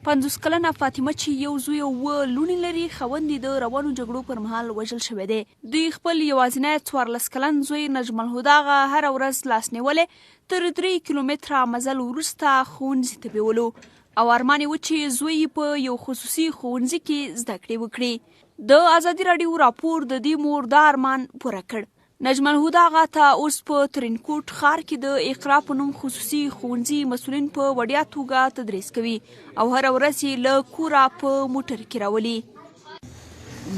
50 کلنه فاطمه چې یو زوی او 2 لوڼې لري خاوند یې د روانو جګړو پر مهال وژل شوی دی. دوی خپل یوازینی 14 کلن زوی نجم الهدی هره ورځ لاس نیولې تر 3 کیلومتره مزل وروسته ښوونځي ته بیولو او ارمان یې و چې زوی په یو خصوصي ښوونځي کې زده کړې وکړي. د ازادي راډیو راپور د دې مور دا ارمان پوره کړ. نجم الهدی ته اوس په ترینکوټ ښار کې د اقرا په نوم خصوصي ښوونځي مسؤلین په وړیا توګه تدریس کوي او هره ورځ یې له کوره په موټر کې راولي.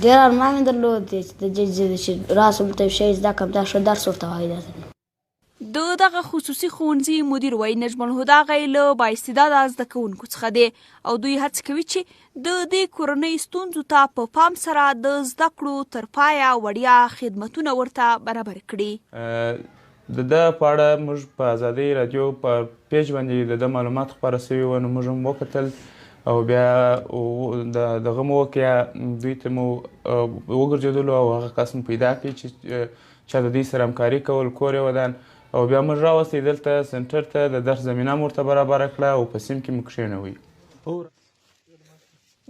ډېر ارمان مې درلود چې راسم ته شی زده کړم دا ښه درس ورته وایي. د دغه خصوصي ښوونځي مدیر وایي نجم الهدی له بااستعداده زده کوونکو څخه دی او دوی هڅه کوي چې د دې کورنۍ ستونزو ته په پام سره د زده کړو تر پایه وړیا خدمتونه ورته برابر کړي. د ده په اړه موږ په ازادۍ راډیو په پیج باندې د ده معلومات خپاره سوي وو نو موږ هم وکتل او بیا دغه مو وکړه دوی ته مو وګرځېدلو او هغه کس مو پیدا کړي چې چا د دوی سره همکاري کول کور یې ودان او بیا موږ راوستئ دلته سنټر ته د درس زمینه مو ورته برابره کړه او په سیم کې مو کښېنوئ.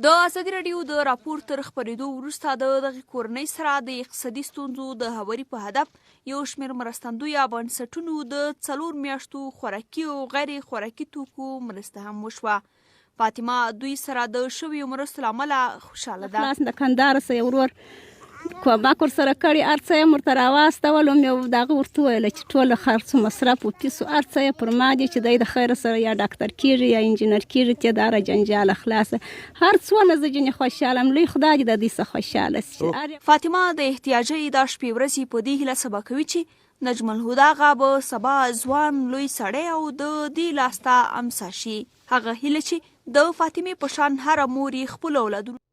د ازادي راډیو د راپور تر خپرېدو وروسته د دغې کورنۍ سره د اقتصادي ستونزو د هواري په هدف یو شمېر مرستندویه بنسټونو د 4 میاشتو خوراکي او غیر خوراکي توکو مرسته هم وشوه. فاطمه دوی سره د شویو مرستو له امله خوشحاله ده. خلاص د کندهار سه یو ورور کومک ورسره کړي هر څه یې ورته راواستولو مې دغه ورته وویله چې ټول خرڅ مصرف و پیسو هر څه یې پر ما دي چې دی د خیره سره یا ډاکټر کېږي یا انجینر کېږي چې دا را جنجاله خلاصه هر څونه زه جنې خوشحاله یم لوی خدای دې د دوی څخه خوشحاله سي. فاطمه د احتیاجۍ دا شپې ورځې په دې هیله سبا کوي چې نجم الهدی به سبا ځوان لوی سړی او د دې لاسته امسا شي. هغه هیله چې د فاطمې په شان هره مور یې خپلو اولادونو